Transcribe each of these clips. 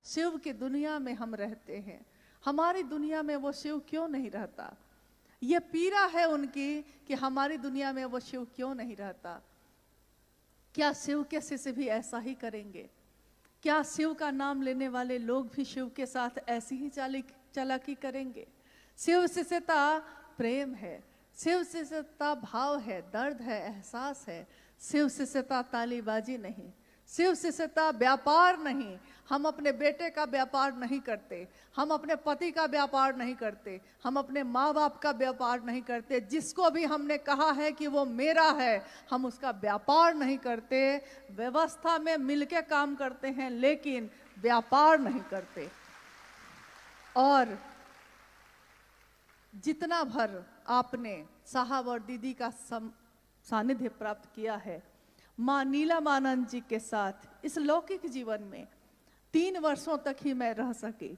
शिव की दुनिया में हम रहते हैं, हमारी दुनिया में वो शिव क्यों नहीं रहता? ये पीड़ा है उनकी कि हमारी दुनिया में वो शिव क्यों नहीं रहता। क्या शिव के शिष्य भी ऐसा ही करेंगे? क्या शिव का नाम लेने वाले लोग भी शिव के साथ ऐसी ही चालाकी करेंगे? शिव शिष्यता प्रेम है, शिव शिष्यता भाव है, दर्द है, एहसास है। शिव शिष्यता तालीबाजी नहीं, शिव शिष्यता व्यापार नहीं। हम अपने बेटे का व्यापार नहीं करते, हम अपने पति का व्यापार नहीं करते, हम अपने माँ बाप का व्यापार नहीं करते। जिसको भी हमने कहा है कि वो मेरा है, हम उसका व्यापार नहीं करते। व्यवस्था में मिलके काम करते हैं लेकिन व्यापार नहीं करते। और जितना भर आपने साहब और दीदी का सानिध्य प्राप्त किया है, माँ नीलमानंद जी के साथ इस लौकिक जीवन में 3 वर्षों तक ही मैं रह सकी,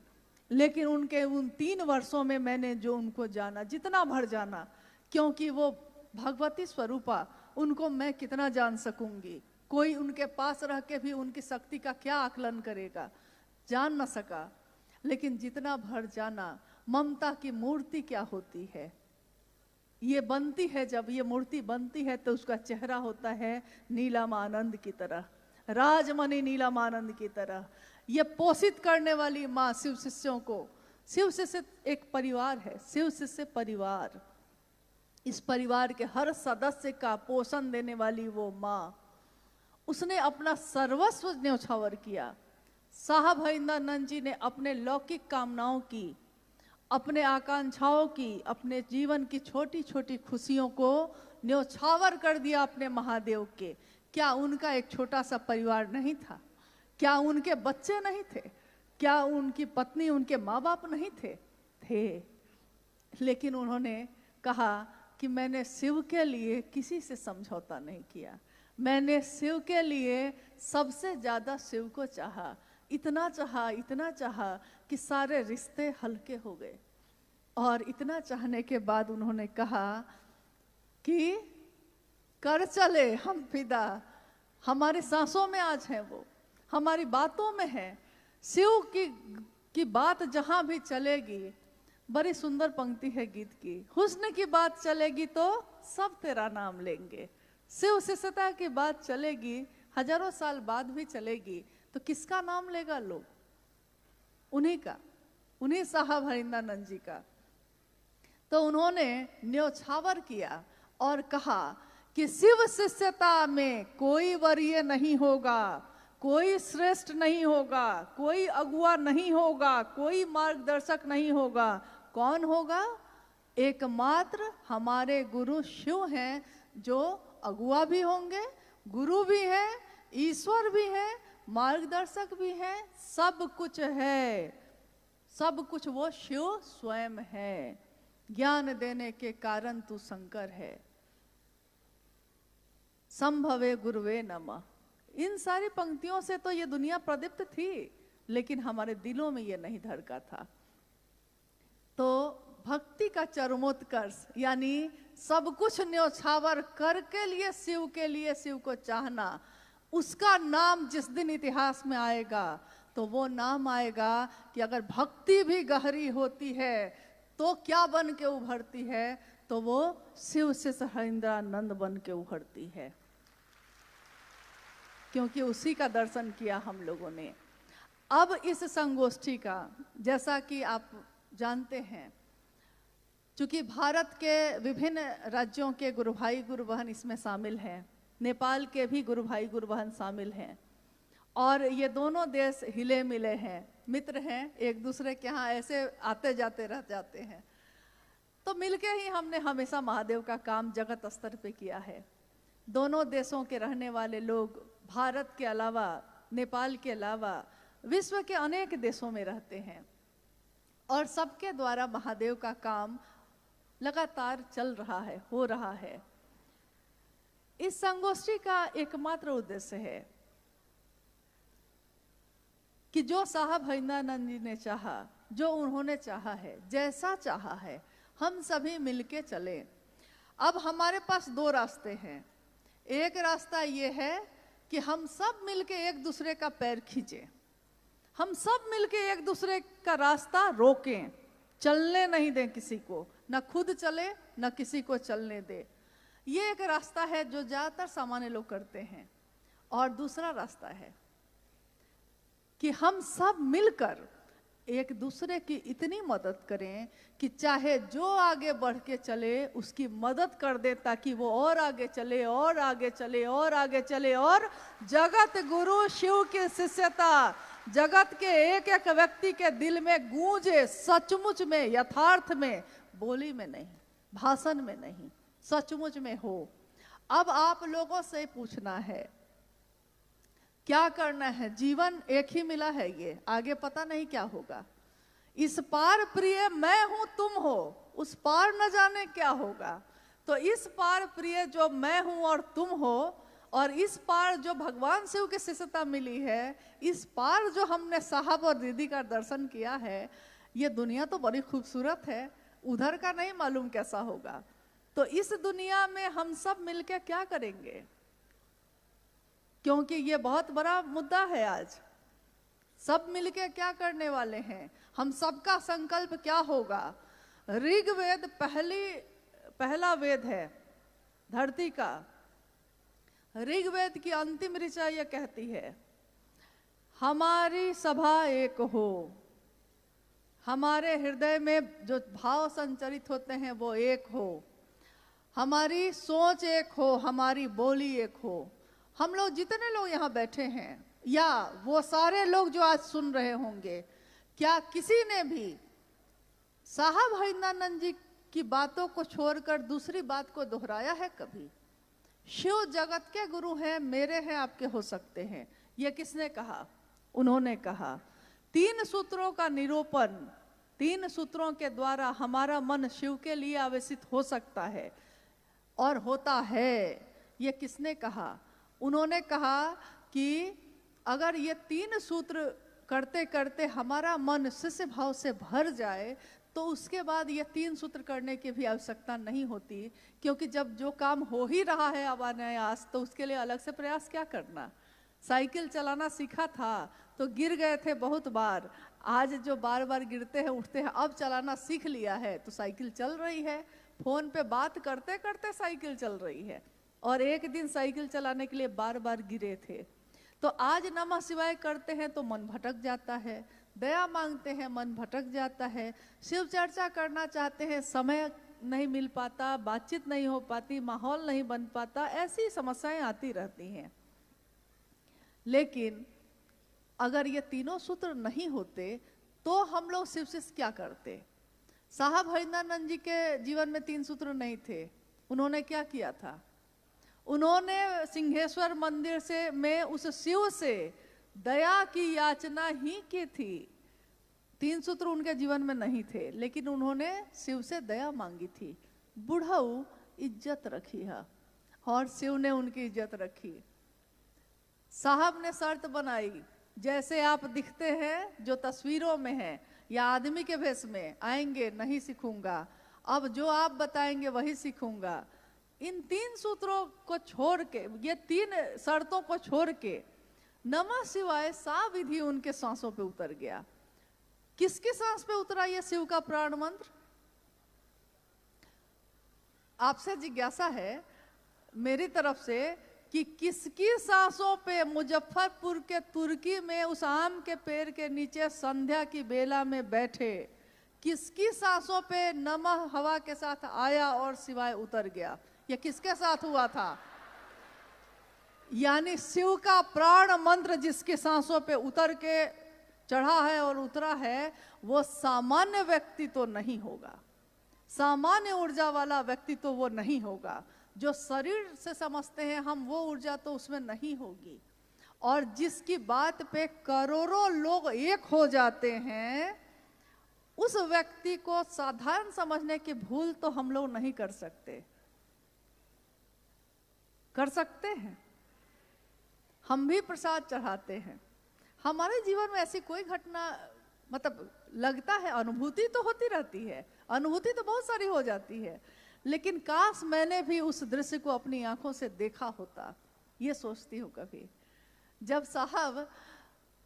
लेकिन उनके उन 3 वर्षों में मैंने जो उनको जाना, जितना भर जाना, क्योंकि वो भगवती स्वरूपा, उनको मैं कितना जान सकूंगी? कोई उनके पास रह के भी उनकी शक्ति का क्या आकलन करेगा? जान न सका। लेकिन जितना भर जाना, ममता की मूर्ति क्या होती है, ये बनती है, जब ये मूर्ति बनती है तो उसका चेहरा होता है नीलमानंद की तरह, राजमणि नीलमानंद की तरह। ये पोषित करने वाली माँ शिव शिष्यों को, शिव शिष्य एक परिवार है, शिव शिष्य परिवार, इस परिवार के हर सदस्य का पोषण देने वाली वो माँ, उसने अपना सर्वस्व न्यौछावर किया। साहब हरिंद्रानंद जी ने अपने लौकिक कामनाओं की, अपने आकांक्षाओं की, अपने जीवन की छोटी छोटी खुशियों को न्यौछावर कर दिया अपने महादेव के। क्या उनका एक छोटा सा परिवार नहीं था? क्या उनके बच्चे नहीं थे? क्या उनकी पत्नी, उनके माँ बाप नहीं थे? थे। लेकिन उन्होंने कहा कि मैंने शिव के लिए किसी से समझौता नहीं किया, मैंने शिव के लिए सबसे ज्यादा शिव को चाहा, इतना चाहा, इतना चाहा कि सारे रिश्ते हल्के हो गए। और इतना चाहने के बाद उन्होंने कहा कि कर चले हम फिदा, हमारी सांसों में आज है वो, हमारी बातों में है। शिव की बात जहां भी चलेगी, बड़ी सुंदर पंक्ति है गीत की, हुस्न की बात चलेगी तो सब तेरा नाम लेंगे। शिव शिष्यता की बात चलेगी, हजारों साल बाद भी चलेगी, तो किसका नाम लेगा लोग? उन्हीं का, उन्हीं साहब हरिंद्रानंद जी का। तो उन्होंने न्यौछावर किया और कहा कि शिव शिष्यता में कोई वरीय नहीं होगा, कोई श्रेष्ठ नहीं होगा, कोई अगुआ नहीं होगा, कोई मार्गदर्शक नहीं होगा। कौन होगा? एकमात्र हमारे गुरु शिव हैं, जो अगुआ भी होंगे, गुरु भी है, ईश्वर भी है, मार्गदर्शक भी है, सब कुछ है। सब कुछ वो शिव स्वयं है। ज्ञान देने के कारण तू शंकर है, संभवे गुरुवे नमः। इन सारी पंक्तियों से तो ये दुनिया प्रदीप्त थी, लेकिन हमारे दिलों में ये नहीं धड़का था। तो भक्ति का चरमोत्कर्ष, यानी सब कुछ न्यौछावर करके लिए शिव को चाहना, उसका नाम जिस दिन इतिहास में आएगा तो वो नाम आएगा कि अगर भक्ति भी गहरी होती है तो क्या बन के उभरती है? तो वो शिव शिष्य हरिंद्रानंद बन के उभरती है, क्योंकि उसी का दर्शन किया हम लोगों ने। अब इस संगोष्ठी का, जैसा कि आप जानते हैं, चूंकि भारत के विभिन्न राज्यों के गुरु भाई गुरु बहन इसमें शामिल हैं, नेपाल के भी गुरु भाई गुरु बहन शामिल हैं, और ये दोनों देश हिले मिले हैं, मित्र हैं, एक दूसरे के यहाँ ऐसे आते जाते रह जाते हैं। तो मिलके ही हमने हमेशा महादेव का काम जगत स्तर पे किया है। दोनों देशों के रहने वाले लोग भारत के अलावा, नेपाल के अलावा विश्व के अनेक देशों में रहते हैं, और सबके द्वारा महादेव का काम लगातार चल रहा है, हो रहा है। इस संगोष्ठी का एकमात्र उद्देश्य है कि जो साहब हरिंद्रानंद जी ने चाहा, जो उन्होंने चाहा है, जैसा चाहा है, हम सभी मिलके चलें। अब हमारे पास 2 रास्ते हैं। एक रास्ता ये है कि हम सब मिलके एक दूसरे का पैर खींचें, हम सब मिलके एक दूसरे का रास्ता रोकें, चलने नहीं दें किसी को, न खुद चले न किसी को चलने दे। ये एक रास्ता है जो ज्यादातर सामान्य लोग करते हैं। और दूसरा रास्ता है कि हम सब मिलकर एक दूसरे की इतनी मदद करें कि चाहे जो आगे बढ़ के चले उसकी मदद कर दे, ताकि वो और आगे चले और आगे चले और आगे चले, और जगत गुरु शिव की शिष्यता जगत के एक एक व्यक्ति के दिल में गूंजे, सचमुच में, यथार्थ में, बोली में नहीं, भाषण में नहीं, सचमुच में हो। अब आप लोगों से पूछना है क्या करना है। जीवन एक ही मिला है, ये आगे पता नहीं क्या होगा। इस पार प्रिय मैं हूं तुम हो, उस पार न जाने क्या होगा। तो इस पार प्रिय जो मैं हूं और तुम हो, और इस पार जो भगवान शिव की शिष्यता मिली है, इस पार जो हमने साहब और दीदी का दर्शन किया है, ये दुनिया तो बड़ी खूबसूरत है, उधर का नहीं मालूम कैसा होगा। तो इस दुनिया में हम सब मिलकर क्या करेंगे, क्योंकि ये बहुत बड़ा मुद्दा है आज। सब मिलके क्या करने वाले हैं, हम सबका संकल्प क्या होगा। ऋग्वेद पहला वेद है धरती का। ऋग्वेद की अंतिम ऋचा यह कहती है, हमारी सभा एक हो, हमारे हृदय में जो भाव संचरित होते हैं वो एक हो, हमारी सोच एक हो, हमारी बोली एक हो। हम लोग जितने लोग यहाँ बैठे हैं, या वो सारे लोग जो आज सुन रहे होंगे, क्या किसी ने भी साहब हरिंद्रानंद जी की बातों को छोड़कर दूसरी बात को दोहराया है कभी? शिव जगत के गुरु हैं, मेरे हैं, आपके हो सकते हैं। ये किसने कहा? उन्होंने कहा। 3 सूत्रों का निरूपण, 3 सूत्रों के द्वारा हमारा मन शिव के लिए आवेशित हो सकता है और होता है। ये किसने कहा? उन्होंने कहा कि अगर ये 3 सूत्र करते करते हमारा मन शिष्य भाव से भर जाए तो उसके बाद ये 3 सूत्र करने की भी आवश्यकता नहीं होती, क्योंकि जब जो काम हो ही रहा है अब अनायास, तो उसके लिए अलग से प्रयास क्या करना। साइकिल चलाना सीखा था तो गिर गए थे बहुत बार, आज जो बार बार गिरते हैं उठते हैं, अब चलाना सीख लिया है तो साइकिल चल रही है। फोन पे बात करते करते साइकिल चल रही है, और एक दिन साइकिल चलाने के लिए बार बार गिरे थे। तो आज नमः शिवाय करते हैं तो मन भटक जाता है, दया मांगते हैं मन भटक जाता है, शिव चर्चा करना चाहते हैं समय नहीं मिल पाता, बातचीत नहीं हो पाती, माहौल नहीं बन पाता, ऐसी समस्याएं आती रहती हैं। लेकिन अगर ये तीनों सूत्र नहीं होते तो हम लोग शिव से क्या करते? साहब हरिंद्रानंद जी के जीवन में 3 सूत्र नहीं थे। उन्होंने क्या किया था? उन्होंने सिंहेश्वर मंदिर से में उस शिव से दया की याचना ही की थी। 3 सूत्र उनके जीवन में नहीं थे, लेकिन उन्होंने शिव से दया मांगी थी। बुढ़ऊ इज्जत रखी है और शिव ने उनकी इज्जत रखी। साहब ने शर्त बनाई, जैसे आप दिखते हैं जो तस्वीरों में हैं या आदमी के भेष में आएंगे नहीं सीखूंगा, अब जो आप बताएंगे वही सीखूंगा। इन 3 सूत्रों को छोड़ के, ये 3 शर्तों को छोड़ के नमः शिवाय सा विधि उनके सांसों पे उतर गया। किसकी सांस पे उतरा ये शिव का प्राण मंत्र? आपसे जिज्ञासा है मेरी तरफ से कि किसकी सांसों पे मुजफ्फरपुर के तुर्की में उस आम के पेड़ के नीचे संध्या की बेला में बैठे, किसकी सांसों पे नमः हवा के साथ आया और शिवाय उतर गया? ये किसके साथ हुआ था? यानी शिव का प्राण मंत्र जिसके सांसों पे उतर के चढ़ा है और उतरा है, वो सामान्य व्यक्ति तो नहीं होगा, सामान्य ऊर्जा वाला व्यक्ति तो वो नहीं होगा। जो शरीर से समझते हैं हम, वो ऊर्जा तो उसमें नहीं होगी। और जिसकी बात पे करोड़ों लोग एक हो जाते हैं, उस व्यक्ति को साधारण समझने की भूल तो हम लोग नहीं कर सकते। कर सकते हैं? हम भी प्रसाद चढ़ाते हैं। हमारे जीवन में ऐसी कोई घटना, मतलब लगता है अनुभूति तो होती रहती है, अनुभूति तो बहुत सारी हो जाती है, लेकिन काश मैंने भी उस दृश्य को अपनी आंखों से देखा होता, ये सोचती हूँ कभी। जब साहब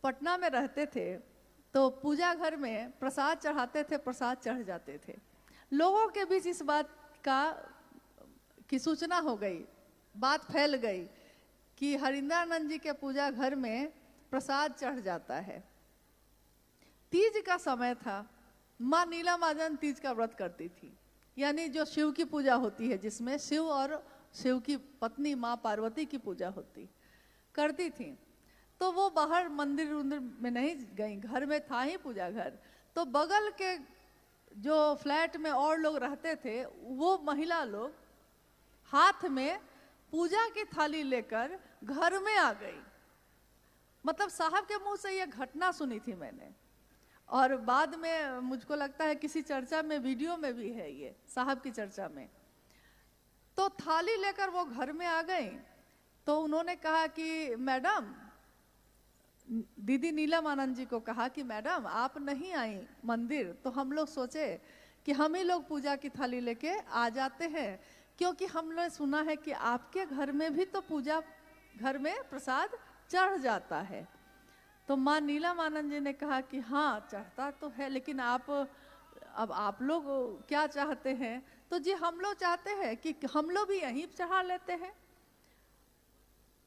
पटना में रहते थे तो पूजा घर में प्रसाद चढ़ाते थे, प्रसाद चढ़ जाते थे। लोगों के बीच इस बात की सूचना हो गई, बात फैल गई कि हरिंद्रानंद जी के पूजा घर में प्रसाद चढ़ जाता है। तीज का समय था, माँ नीला महाजन तीज का व्रत करती थी, यानी जो शिव की पूजा होती है, जिसमें शिव और शिव की पत्नी माँ पार्वती की पूजा करती थी। तो वो बाहर मंदिर में नहीं गई, घर में था ही पूजा घर। तो बगल के जो फ्लैट में और लोग रहते थे, वो महिला लोग हाथ में पूजा की थाली लेकर घर में आ गई। मतलब साहब के मुंह से ये घटना सुनी थी मैंने, और बाद में मुझको लगता है किसी चर्चा में, वीडियो में भी है ये, साहब की चर्चा में। तो थाली लेकर वो घर में आ गई। तो उन्होंने कहा कि मैडम, दीदी नीलम आनंद जी को कहा कि मैडम आप नहीं आई मंदिर, तो हम लोग सोचे कि हम ही लोग पूजा की थाली लेके आ जाते हैं, क्योंकि हम लोग सुना है कि आपके घर में भी तो पूजा घर में प्रसाद चढ़ जाता है। तो माँ नीलम आनंद जी ने कहा कि हाँ चढ़ता तो है, लेकिन अब आप लोग क्या चाहते हैं? तो जी हम लोग चाहते हैं कि हम लोग भी यहीं चढ़ा लेते हैं।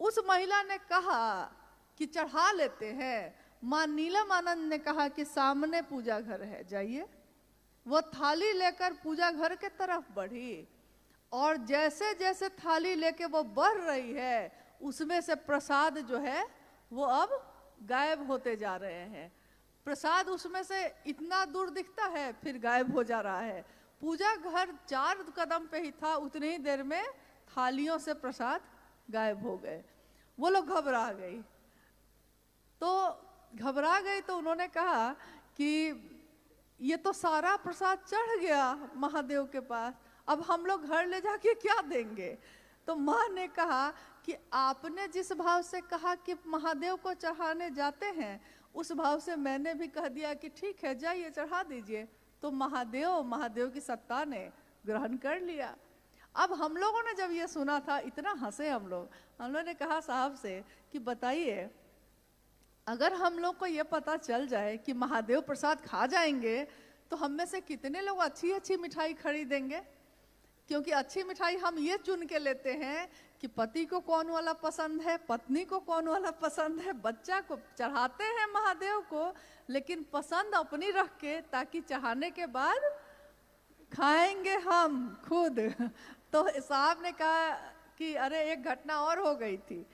उस महिला ने कहा कि चढ़ा लेते हैं। माँ नीलम आनंद ने कहा कि सामने पूजा घर है, जाइए। वो थाली लेकर पूजा घर के तरफ बढ़ी, और जैसे जैसे थाली लेके वो बढ़ रही है, उसमें से प्रसाद जो है वो अब गायब होते जा रहे हैं। प्रसाद उसमें से इतना दूर दिखता है, फिर गायब हो जा रहा है। पूजा घर 4 कदम पे ही था, उतनी ही देर में थालियों से प्रसाद गायब हो गए। वो लोग घबरा गई। तो उन्होंने कहा कि ये तो सारा प्रसाद चढ़ गया महादेव के पास, अब हम लोग घर ले जाके क्या देंगे? तो माँ ने कहा कि आपने जिस भाव से कहा कि महादेव को चढ़ाने जाते हैं, उस भाव से मैंने भी कह दिया कि ठीक है जाइए चढ़ा दीजिए। तो महादेव की सत्ता ने ग्रहण कर लिया। अब हम लोगों ने जब ये सुना था, इतना हंसे हम लोगों ने कहा साहब से कि बताइए, अगर हम लोग को ये पता चल जाए कि महादेव प्रसाद खा जाएंगे, तो हम में से कितने लोग अच्छी अच्छी मिठाई खरीदेंगे? क्योंकि अच्छी मिठाई हम ये चुन के लेते हैं कि पति को कौन वाला पसंद है, पत्नी को कौन वाला पसंद है, बच्चा को चढ़ाते हैं महादेव को, लेकिन पसंद अपनी रख के, ताकि चढ़ाने के बाद खाएंगे हम खुद। तो साहब ने कहा कि अरे एक घटना और हो गई थी।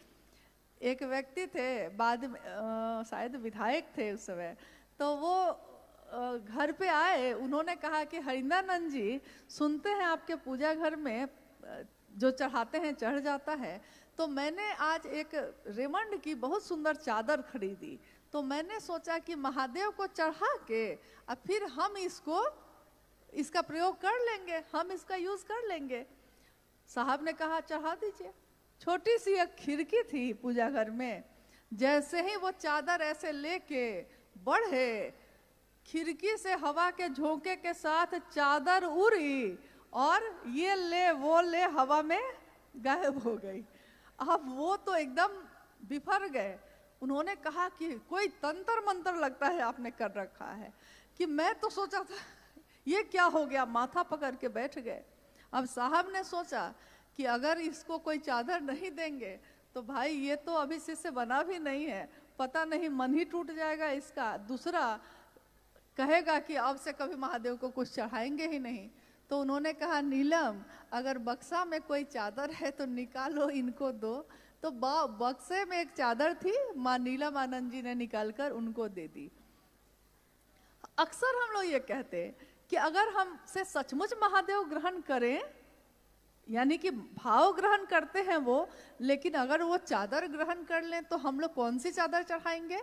एक व्यक्ति थे, बाद में शायद विधायक थे उस समय, तो वो घर पे आए। उन्होंने कहा कि हरिंद्रानंद जी, सुनते हैं आपके पूजा घर में जो चढ़ाते हैं चढ़ जाता है, तो मैंने आज एक रेमंड की बहुत सुंदर चादर खरीदी, तो मैंने सोचा कि महादेव को चढ़ा के और फिर हम इसका प्रयोग कर लेंगे, हम इसका यूज कर लेंगे। साहब ने कहा चढ़ा दीजिए। छोटी सी एक खिड़की थी पूजा घर में, जैसे ही वो चादर ऐसे लेके बढ़े, खिड़की से हवा के झोंके के साथ चादर उड़ी और ये ले वो ले हवा में गायब हो गई। अब वो तो एकदम बिफर गए। उन्होंने कहा कि कोई तंत्र मंत्र लगता है आपने कर रखा है। कि मैं तो सोचा था ये क्या हो गया, माथा पकड़ के बैठ गए। अब साहब ने सोचा कि अगर इसको कोई चादर नहीं देंगे तो भाई ये तो अभी से बना भी नहीं है, पता नहीं मन ही टूट जाएगा इसका, दूसरा कहेगा कि अब से कभी महादेव को कुछ चढ़ाएंगे ही नहीं। तो उन्होंने कहा नीलम, अगर बक्सा में कोई चादर है तो निकालो, इनको दो। तो बक्से में एक चादर थी, माँ नीलम आनंद जी ने निकालकर उनको दे दी। अक्सर हम लोग ये कहते हैं कि अगर हमसे सचमुच महादेव ग्रहण करें, यानी कि भाव ग्रहण करते हैं वो, लेकिन अगर वो चादर ग्रहण कर लें तो हम लोग कौन सी चादर चढ़ाएंगे?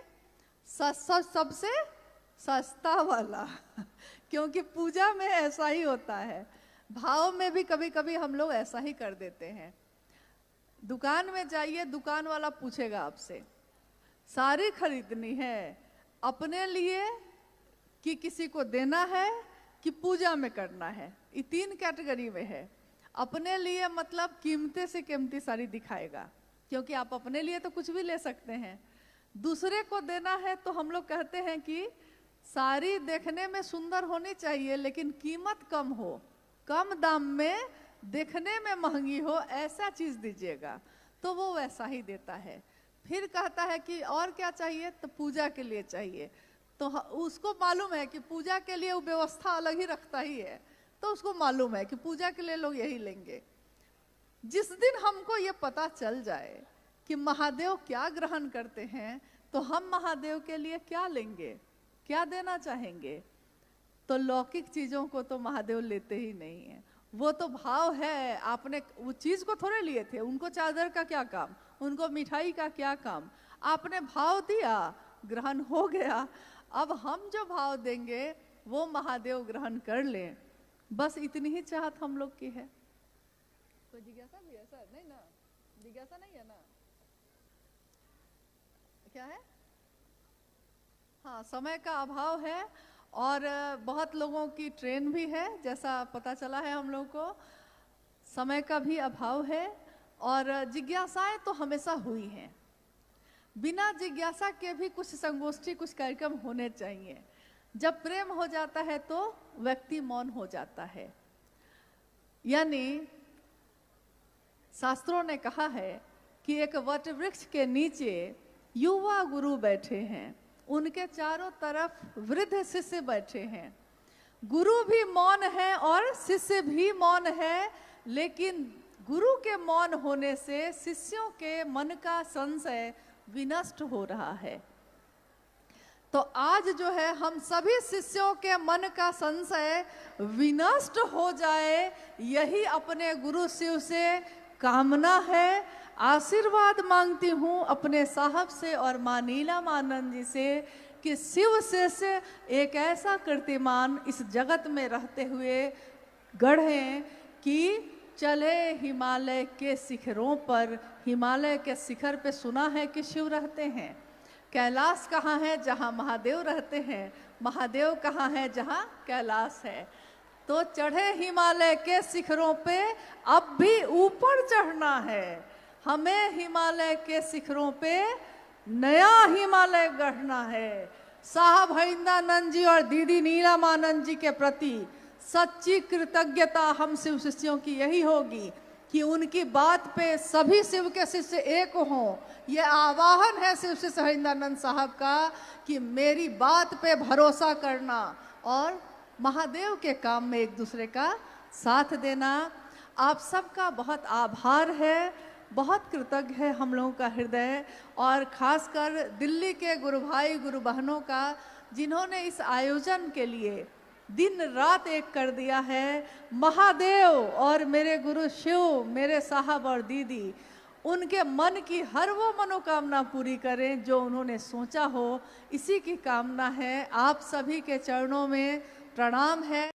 सबसे सस्ता वाला। क्योंकि पूजा में ऐसा ही होता है, भाव में भी कभी कभी हम लोग ऐसा ही कर देते हैं। दुकान में जाइए, दुकान वाला पूछेगा आपसे साड़ी खरीदनी है अपने लिए कि किसी को देना है कि पूजा में करना है, ये 3 कैटेगरी में है। अपने लिए मतलब कीमते से कीमती साड़ी दिखाएगा, क्योंकि आप अपने लिए तो कुछ भी ले सकते हैं। दूसरे को देना है तो हम लोग कहते हैं कि साड़ी देखने में सुंदर होनी चाहिए लेकिन कीमत कम हो, कम दाम में, देखने में महंगी हो, ऐसा चीज दीजिएगा, तो वो वैसा ही देता है। फिर कहता है कि और क्या चाहिए, तो पूजा के लिए चाहिए, तो उसको मालूम है कि पूजा के लिए वो व्यवस्था अलग ही रखता ही है, तो उसको मालूम है कि पूजा के लिए लोग यही लेंगे। जिस दिन हमको ये पता चल जाए कि महादेव क्या ग्रहण करते हैं, तो हम महादेव के लिए क्या लेंगे, क्या देना चाहेंगे, तो लौकिक चीजों को तो महादेव लेते ही नहीं है। वो तो भाव है, आपने वो चीज को थोड़े लिए थे, उनको चादर का क्या काम, उनको मिठाई का क्या काम, आपने भाव दिया, ग्रहण हो गया। अब हम जो भाव देंगे वो महादेव ग्रहण कर लें, बस इतनी ही चाहत हम लोग की है। कोई जिज्ञासा भी है सर? नहीं ना, जिज्ञासा नहीं है ना, क्या है? हाँ, समय का अभाव है और बहुत लोगों की ट्रेन भी है, जैसा पता चला है हम लोग को, समय का भी अभाव है और जिज्ञासाएं तो हमेशा हुई हैं। बिना जिज्ञासा के भी कुछ संगोष्ठी, कुछ कार्यक्रम होने चाहिए। जब प्रेम हो जाता है तो व्यक्ति मौन हो जाता है। यानी शास्त्रों ने कहा है कि एक वट वृक्ष के नीचे युवा गुरु बैठे हैं, उनके चारों तरफ वृद्ध शिष्य बैठे हैं। गुरु भी मौन है और शिष्य भी मौन है, लेकिन गुरु के मौन होने से शिष्यों के मन का संशय विनष्ट हो रहा है। तो आज जो है हम सभी शिष्यों के मन का संशय विनष्ट हो जाए, यही अपने गुरु शिव से कामना है। आशीर्वाद मांगती हूँ अपने साहब से और माँ नीलमानंद जी से कि शिव शिष्य एक ऐसा कीर्तिमान इस जगत में रहते हुए गढ़ें कि चले हिमालय के शिखरों पर। हिमालय के शिखर पे सुना है कि शिव रहते हैं। कैलाश कहाँ है? जहाँ महादेव रहते हैं। महादेव कहाँ है? जहाँ कैलाश है। तो चढ़े हिमालय के शिखरों पे, अब भी ऊपर चढ़ना है हमें। हिमालय के शिखरों पे नया हिमालय गढ़ना है। साहब हरिंदानंद जी और दीदी नीलमानंद जी के प्रति सच्ची कृतज्ञता हम शिव शिष्यों की यही होगी कि उनकी बात पे सभी शिव के शिष्य एक हों। ये आवाहन है शिव शिष्य हरिंदानंद साहब का कि मेरी बात पे भरोसा करना और महादेव के काम में एक दूसरे का साथ देना। आप सबका बहुत आभार है, बहुत कृतज्ञ है हम लोगों का हृदय, और खासकर दिल्ली के गुरु भाई गुरु बहनों का, जिन्होंने इस आयोजन के लिए दिन रात एक कर दिया है। महादेव और मेरे गुरु शिव, मेरे साहब और दीदी, उनके मन की हर वो मनोकामना पूरी करें जो उन्होंने सोचा हो, इसी की कामना है। आप सभी के चरणों में प्रणाम है।